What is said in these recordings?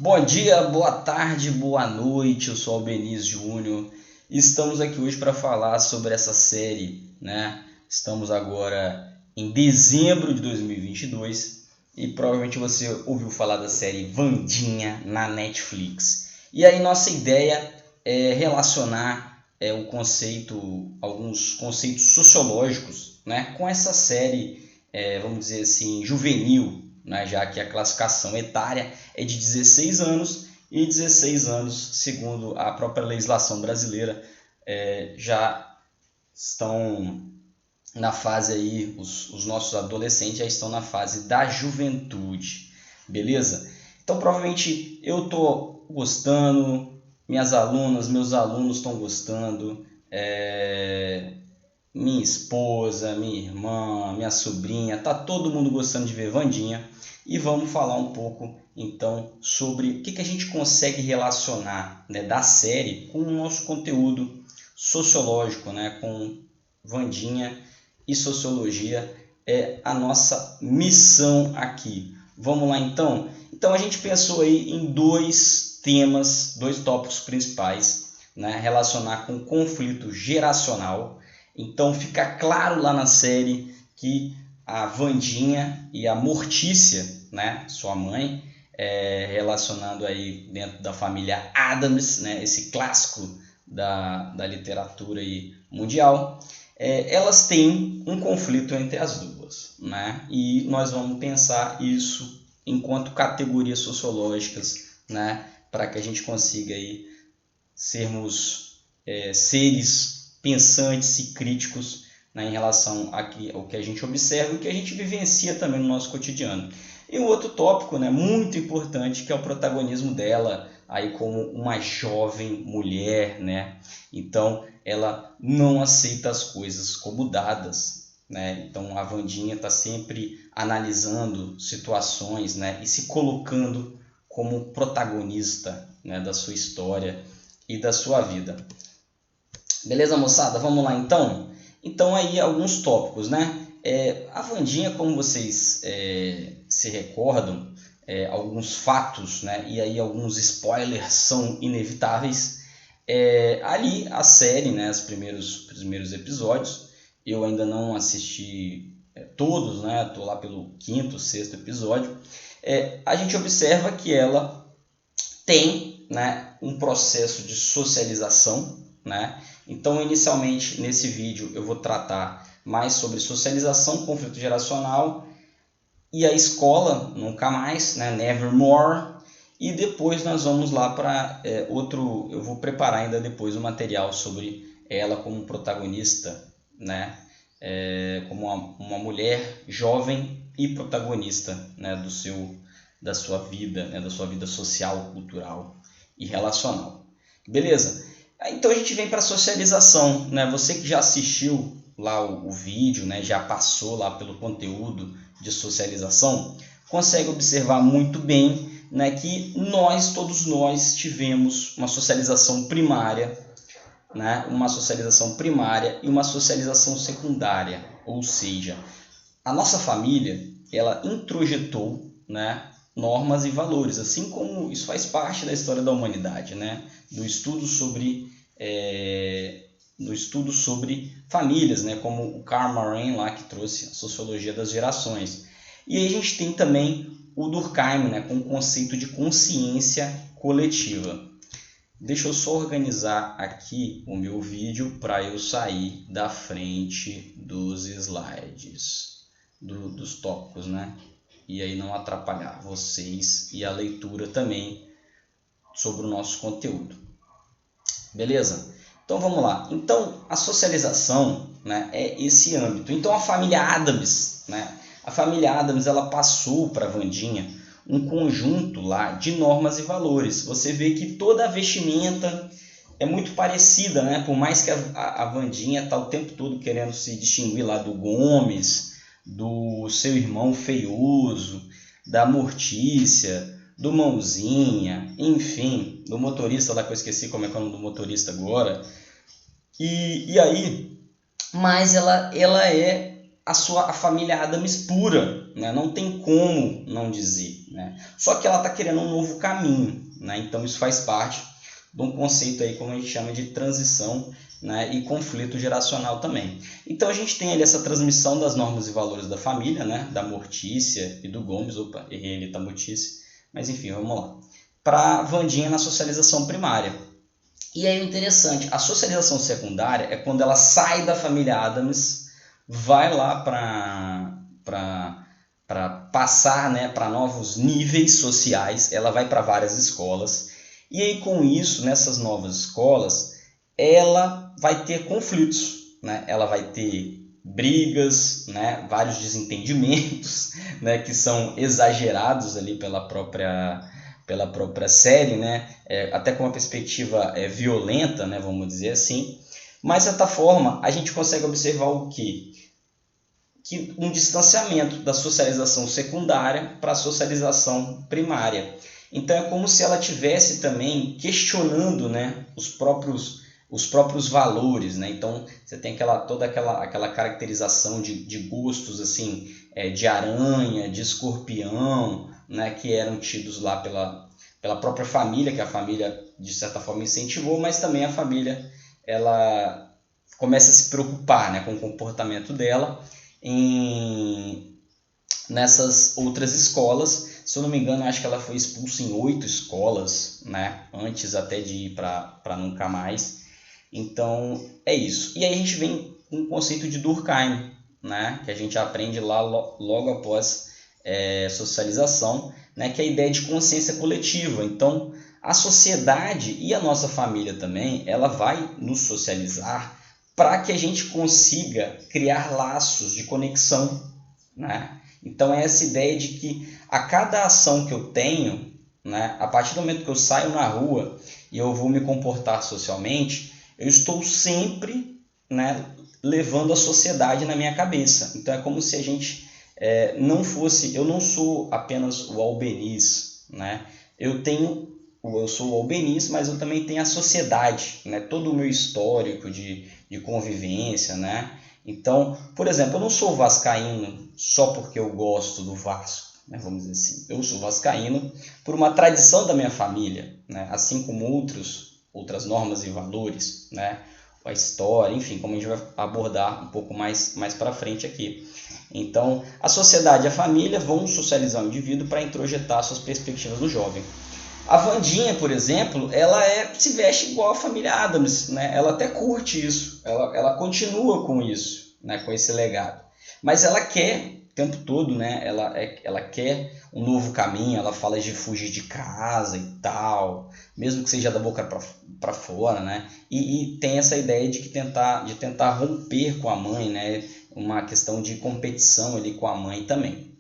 Bom dia, boa tarde, boa noite. Eu sou Albeniz Júnior e estamos aqui hoje para falar sobre essa série, né? Estamos agora em dezembro de 2022 e provavelmente você ouviu falar da série Wandinha na Netflix. E aí nossa ideia é relacionar alguns conceitos sociológicos, né, com essa série, vamos dizer assim, juvenil, né, já que a classificação etária é de 16 anos e 16 anos, segundo a própria legislação brasileira, já estão na fase aí, os nossos adolescentes já estão na fase da juventude, beleza? Então provavelmente eu estou gostando, minhas alunas, meus alunos estão gostando, minha esposa, minha irmã, minha sobrinha, tá todo mundo gostando de ver Wandinha. E vamos falar um pouco então sobre o que a gente consegue relacionar, né, da série com o nosso conteúdo sociológico, né, com Wandinha e sociologia. É a nossa missão aqui. Vamos lá então? Então a gente pensou aí em dois temas, dois tópicos principais, né, relacionar com conflito geracional. Então fica claro lá na série que a Wandinha e a Mortícia, né, sua mãe, relacionando aí dentro da família Addams, né, esse clássico da literatura aí mundial, elas têm um conflito entre as duas, né, e nós vamos pensar isso enquanto categorias sociológicas, né, para que a gente consiga aí sermos seres pensantes e críticos, né, em relação ao que a gente observa e o que a gente vivencia também no nosso cotidiano. E o outro tópico, né, muito importante, que é o protagonismo dela aí como uma jovem mulher, né? Então ela não aceita as coisas como dadas, né? Então a Wandinha está sempre analisando situações, né, e se colocando como protagonista, né, da sua história e da sua vida. Beleza, moçada? Vamos lá então? Então aí alguns tópicos, né? A Wandinha, como vocês se recordam, alguns fatos, né, e aí alguns spoilers são inevitáveis. Ali a série, né, os primeiros episódios, eu ainda não assisti todos, né? Estou lá pelo quinto, sexto episódio. A gente observa que ela tem, né, um processo de socialização, né? Então, inicialmente, nesse vídeo, eu vou tratar mais sobre socialização, conflito geracional e a escola, nunca mais, né? Nevermore. E depois nós vamos lá para eu vou preparar ainda depois um material sobre ela como protagonista, né? Como uma mulher jovem e protagonista, né, da sua vida, né, da sua vida social, cultural e relacional. Beleza? Então a gente vem para a socialização, né? Você que já assistiu lá o vídeo, né, já passou lá pelo conteúdo de socialização, consegue observar muito bem, né, que todos nós tivemos uma socialização primária, né, uma socialização primária e uma socialização secundária, ou seja, a nossa família ela introjetou, né, normas e valores, assim como isso faz parte da história da humanidade, né, do estudo sobre famílias, né, como o Karl Marx lá que trouxe a sociologia das gerações. E aí a gente tem também o Durkheim, né, com o conceito de consciência coletiva. Deixa eu só organizar aqui o meu vídeo para eu sair da frente dos slides, dos tópicos, né? E aí não atrapalhar vocês e a leitura também sobre o nosso conteúdo. Beleza? Então vamos lá. Então a socialização, né, é esse âmbito. Então a família Addams, né? A família Addams ela passou para a Wandinha um conjunto lá de normas e valores. Você vê que toda a vestimenta é muito parecida, né? Por mais que a Wandinha está o tempo todo querendo se distinguir lá do Gomes, do seu irmão Feioso, da Mortícia, do Mãozinha, enfim, do motorista lá que eu esqueci como é que é o nome do motorista agora. E aí, mas ela é a família Addams pura, né? Não tem como não dizer, né? Só que ela está querendo um novo caminho, né? Então isso faz parte de um conceito aí, como a gente chama de transição, né? E conflito geracional também. Então a gente tem ali essa transmissão das normas e valores da família, né? Da Mortícia e do Gomes, opa, errei ali, tá Mortícia, mas enfim, vamos lá. Para Wandinha na socialização primária. E aí o interessante, a socialização secundária é quando ela sai da família Addams, vai lá para passar, né, para novos níveis sociais, ela vai para várias escolas, e aí com isso, nessas novas escolas, ela vai ter conflitos, né? Ela vai ter brigas, né, vários desentendimentos, né, que são exagerados ali pela própria série, né, até com uma perspectiva violenta, né, vamos dizer assim. Mas, de certa forma, a gente consegue observar o quê? Que um distanciamento da socialização secundária para a socialização primária. Então, é como se ela tivesse também questionando, né, os próprios valores, né? Então você tem toda aquela caracterização de gostos assim, de aranha, de escorpião, né? Que eram tidos lá pela própria família, que a família de certa forma incentivou, mas também a família ela começa a se preocupar, né, com o comportamento dela nessas outras escolas. Se eu não me engano, acho que ela foi expulsa em 8 escolas, né, antes até de ir para nunca mais. Então, é isso. E aí a gente vem com o conceito de Durkheim, né? Que a gente aprende lá logo após socialização, né? Que é a ideia de consciência coletiva. Então, a sociedade e a nossa família também, ela vai nos socializar para que a gente consiga criar laços de conexão, né? Então, é essa ideia de que a cada ação que eu tenho, né? A partir do momento que eu saio na rua e eu vou me comportar socialmente, eu estou sempre, né, levando a sociedade na minha cabeça. Então é como se a gente não fosse... Eu não sou apenas o albeniz, né? Eu sou o albeniz, mas eu também tenho a sociedade, né? Todo o meu histórico de convivência, né? Então, por exemplo, eu não sou vascaíno só porque eu gosto do Vasco, né? Vamos dizer assim. Eu sou vascaíno por uma tradição da minha família, né? Assim como outras normas e valores, né? A história, enfim, como a gente vai abordar um pouco mais para frente aqui. Então, a sociedade e a família vão socializar o indivíduo para introjetar suas perspectivas do jovem. A Wandinha, por exemplo, ela se veste igual a família Addams, né? Ela até curte isso, ela continua com isso, né? Com esse legado. Mas ela quer o tempo todo, né? Ela quer um novo caminho, ela fala de fugir de casa e tal, mesmo que seja da boca para fora, né? E tem essa ideia de tentar romper com a mãe, né? Uma questão de competição ali com a mãe também.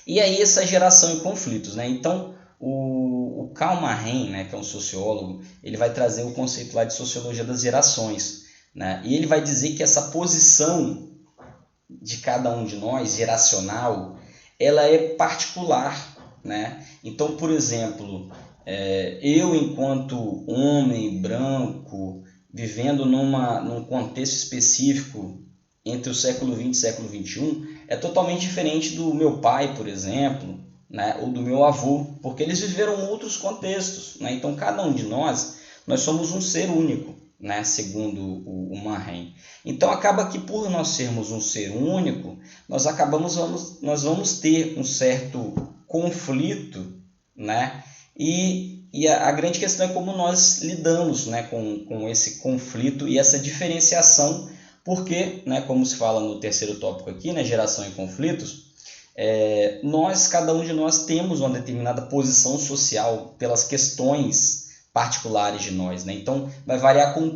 E aí essa geração em conflitos, né? Então o Karl Marx, né, que é um sociólogo, ele vai trazer o conceito lá de sociologia das gerações, né? E ele vai dizer que essa posição de cada um de nós, geracional, ela é particular, né? Então, por exemplo, eu enquanto homem branco, vivendo num contexto específico entre o século XX e o século XXI, é totalmente diferente do meu pai, por exemplo, né? Ou do meu avô, porque eles viveram outros contextos, né? Então, cada um de nós somos um ser único, né? Segundo o Marren. Então acaba que por nós sermos um ser único, nós vamos ter um certo conflito, né? E a grande questão é como nós lidamos, né, com esse conflito e essa diferenciação, porque, né, como se fala no terceiro tópico aqui, né, geração e conflitos, cada um de nós temos uma determinada posição social pelas questões particulares de nós, né? Então vai variar com o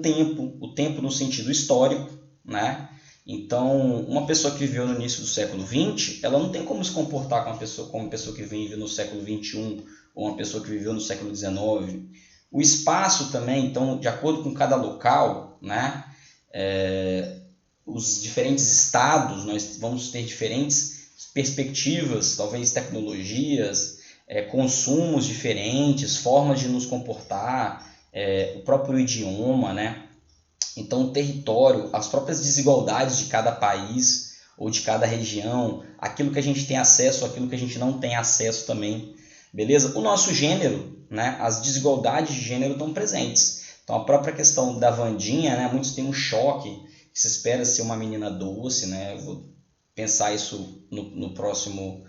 tempo no sentido histórico, né? Então uma pessoa que viveu no início do século XX, ela não tem como se comportar como uma pessoa que vive no século XXI ou uma pessoa que viveu no século XIX. O espaço também, então, de acordo com cada local, né? Os diferentes estados, nós vamos ter diferentes perspectivas, talvez tecnologias, consumos diferentes, formas de nos comportar, o próprio idioma, né? Então o território, as próprias desigualdades de cada país, ou de cada região, aquilo que a gente tem acesso, aquilo que a gente não tem acesso também, beleza? O nosso gênero, né, as desigualdades de gênero estão presentes. Então a própria questão da Wandinha, né, muitos têm um choque, que se espera ser uma menina doce, né? Eu vou pensar isso no próximo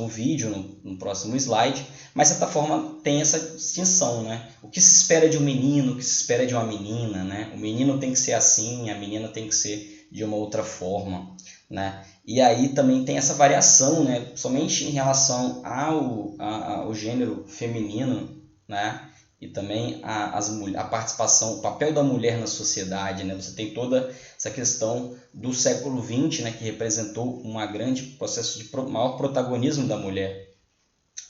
vídeo, no próximo slide, mas de certa forma tem essa distinção, né? O que se espera de um menino, o que se espera de uma menina, né? O menino tem que ser assim, a menina tem que ser de uma outra forma, né? E aí também tem essa variação, né? Somente em relação ao gênero feminino, né? E também a participação, o papel da mulher na sociedade, né? Você tem toda essa questão do século XX, né? Que representou um grande processo de maior protagonismo da mulher,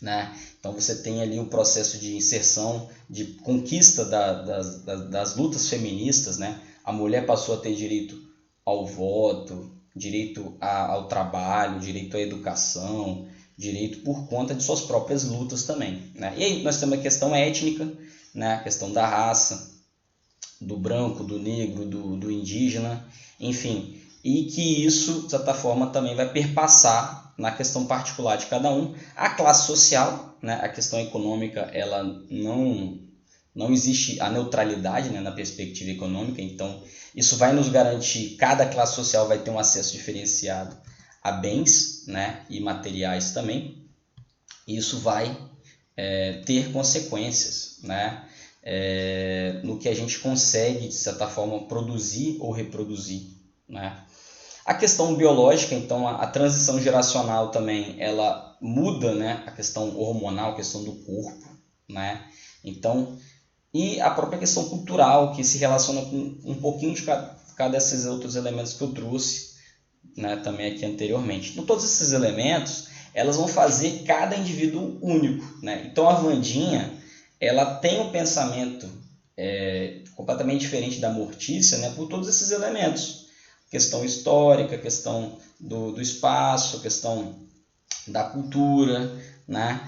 né? Então você tem ali o processo de inserção, de conquista das lutas feministas, né? A mulher passou a ter direito ao voto, direito ao trabalho, direito à educação, direito por conta de suas próprias lutas também, né? E aí nós temos a questão étnica, né? A questão da raça, do branco, do negro, do indígena, enfim, e que isso, de certa forma, também vai perpassar na questão particular de cada um. A classe social, né? A questão econômica, ela não existe a neutralidade, né, na perspectiva econômica, então isso vai nos garantir, cada classe social vai ter um acesso diferenciado a bens, né, e materiais também, e isso vai ter consequências, né, no que a gente consegue, de certa forma, produzir ou reproduzir, né. A questão biológica, então, a transição geracional também, ela muda, né, a questão hormonal, a questão do corpo, né, então, e a própria questão cultural, que se relaciona com um pouquinho de cada desses outros elementos que eu trouxe, né, também aqui anteriormente. Então, todos esses elementos, elas vão fazer cada indivíduo único, né? Então, a Wandinha, ela tem um pensamento completamente diferente da Mortícia, né, por todos esses elementos. Questão histórica, questão do espaço, questão da cultura, né?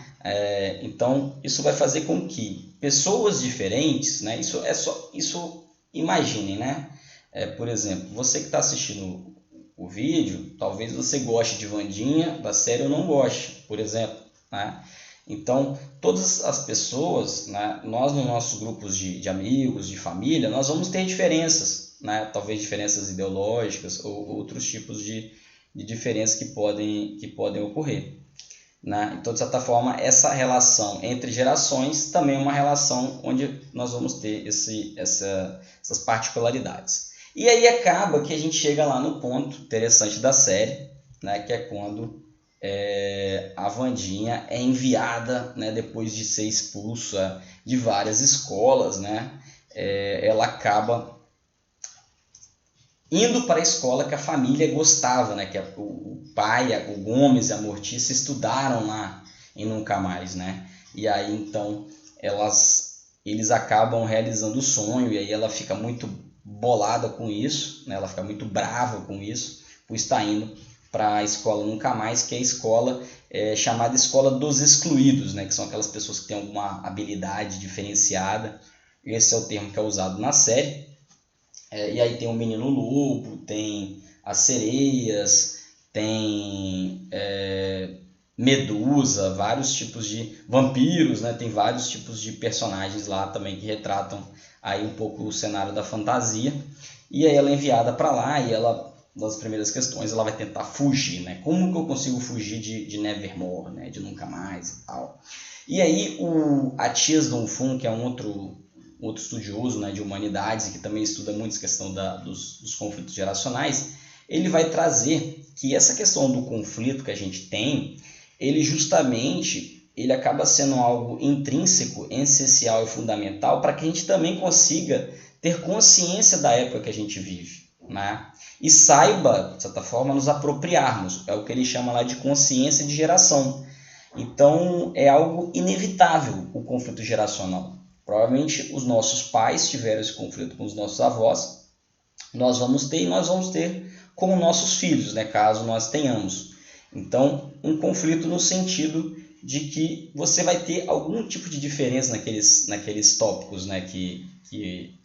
Então, isso vai fazer com que pessoas diferentes, né? Isso imaginem, né? Por exemplo, você que está assistindo o vídeo, talvez você goste de Wandinha, da série, ou não goste, por exemplo, né? Então, todas as pessoas, né? Nós nos nossos grupos de amigos, de família, nós vamos ter diferenças, né? Talvez diferenças ideológicas ou outros tipos de diferenças que podem ocorrer, né? Então, de certa forma, essa relação entre gerações também é uma relação onde nós vamos ter essas particularidades. E aí acaba que a gente chega lá no ponto interessante da série, né? Que é quando a Wandinha é enviada, né? Depois de ser expulsa de várias escolas, né? Ela acaba indo para a escola que a família gostava, né? Que o pai, o Gomes e a Mortícia estudaram lá em Nunca Mais, né? E aí então eles acabam realizando o sonho, e aí ela fica muito bolada com isso, né? Ela fica muito brava com isso, por estar indo para a escola Nunca Mais, que é a escola chamada Escola dos Excluídos, né? Que são aquelas pessoas que têm alguma habilidade diferenciada. Esse é o termo que é usado na série. E aí tem o Menino Lobo, tem as sereias, tem Medusa, vários tipos de vampiros, né? Tem vários tipos de personagens lá também que retratam aí um pouco o cenário da fantasia. E aí ela é enviada para lá, e ela, das primeiras questões, ela vai tentar fugir, né? Como que eu consigo fugir de Nevermore, né? De Nunca Mais e tal. E aí a Thies Donfun, que é um outro estudioso, né, de humanidades, e que também estuda muito essa questão dos conflitos geracionais, ele vai trazer que essa questão do conflito que a gente tem, ele acaba sendo algo intrínseco, essencial e fundamental para que a gente também consiga ter consciência da época que a gente vive, né? E saiba, de certa forma, nos apropriarmos. É o que ele chama lá de consciência de geração. Então, é algo inevitável o conflito geracional. Provavelmente os nossos pais tiveram esse conflito com os nossos avós, nós vamos ter, e nós vamos ter com nossos filhos, né, caso nós tenhamos. Então, um conflito no sentido de que você vai ter algum tipo de diferença naqueles tópicos, né, que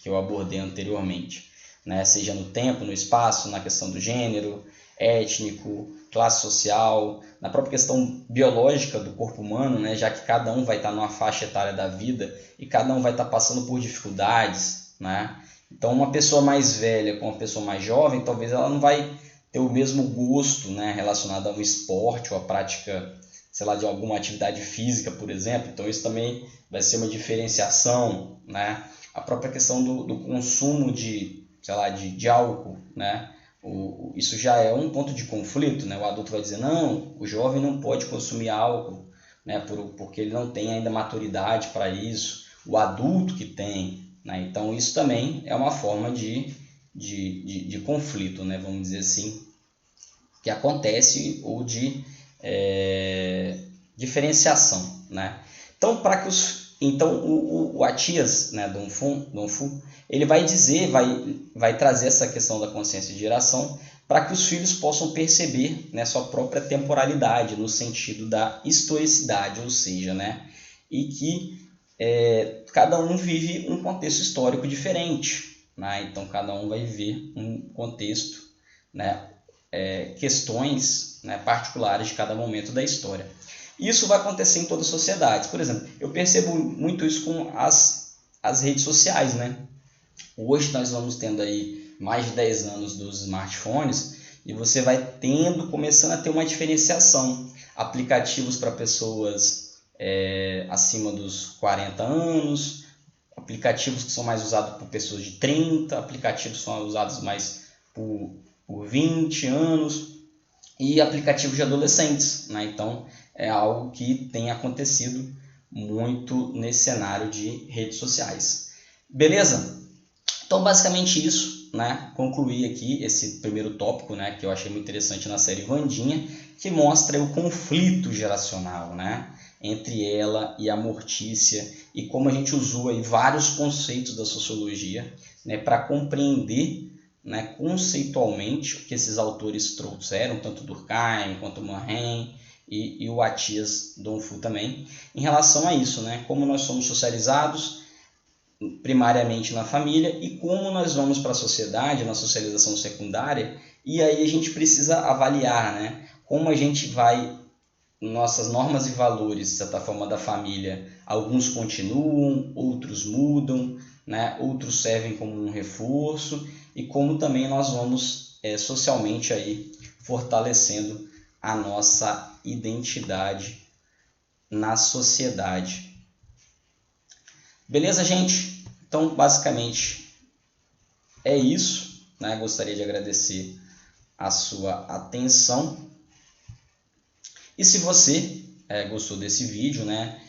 eu abordei anteriormente, né, seja no tempo, no espaço, na questão do gênero, étnico, classe social, na própria questão biológica do corpo humano, né? Já que cada um vai estar numa faixa etária da vida e cada um vai estar passando por dificuldades, né? Então, uma pessoa mais velha com uma pessoa mais jovem, talvez ela não vai ter o mesmo gosto, né, relacionado a um esporte ou a prática, sei lá, de alguma atividade física, por exemplo. Então, isso também vai ser uma diferenciação, né? A própria questão do consumo de, sei lá, de álcool, né? Isso já é um ponto de conflito, né? O adulto vai dizer, não, o jovem não pode consumir álcool, né? Porque ele não tem ainda maturidade para isso. O adulto que tem, né? Então, isso também é uma forma de conflito, né? Vamos dizer assim, que acontece, ou de diferenciação, né? Então, para que o Atias, né, Dong Fu, ele vai dizer, vai trazer essa questão da consciência de geração para que os filhos possam perceber, né, sua própria temporalidade no sentido da historicidade, ou seja, né, e que cada um vive um contexto histórico diferente, né? Então cada um vai viver um contexto, né, questões, né, particulares de cada momento da história. Isso vai acontecer em todas as sociedades. Por exemplo, eu percebo muito isso com as redes sociais, né? Hoje nós vamos tendo aí mais de 10 anos dos smartphones e você vai começando a ter uma diferenciação. Aplicativos para pessoas acima dos 40 anos, aplicativos que são mais usados por pessoas de 30, aplicativos que são usados mais por 20 anos e aplicativos de adolescentes, né? Então é algo que tem acontecido muito nesse cenário de redes sociais. Beleza? Então basicamente isso, né? Concluí aqui esse primeiro tópico, né, que eu achei muito interessante na série Wandinha, que mostra o conflito geracional, né, entre ela e a Mortícia, e como a gente usou aí vários conceitos da sociologia, né, para compreender, né, conceitualmente o que esses autores trouxeram, tanto Durkheim quanto Mannheim e o Atias Dong Fu também, em relação a isso, né, como nós somos socializados primariamente na família e como nós vamos para a sociedade, na socialização secundária, e aí a gente precisa avaliar, né, como a gente vai, nossas normas e valores, de certa forma, da família, alguns continuam, outros mudam, né, outros servem como um reforço, e como também nós vamos socialmente aí fortalecendo a nossa identidade na sociedade. Beleza, gente? Então, basicamente, é isso, né? Gostaria de agradecer a sua atenção. E se você gostou desse vídeo, né,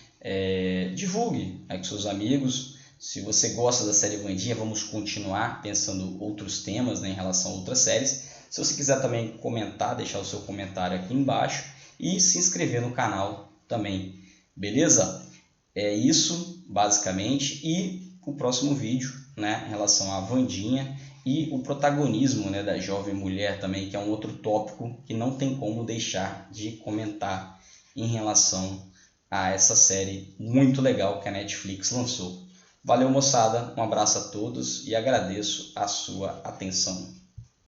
divulgue com seus amigos. Se você gosta da série Wandinha, vamos continuar pensando outros temas, né, em relação a outras séries. Se você quiser também comentar, deixar o seu comentário aqui embaixo e se inscrever no canal também. Beleza? É isso, basicamente. E o próximo vídeo, né, em relação à Wandinha e o protagonismo, né, da jovem mulher também, que é um outro tópico que não tem como deixar de comentar em relação a essa série muito legal que a Netflix lançou. Valeu, moçada, um abraço a todos e agradeço a sua atenção.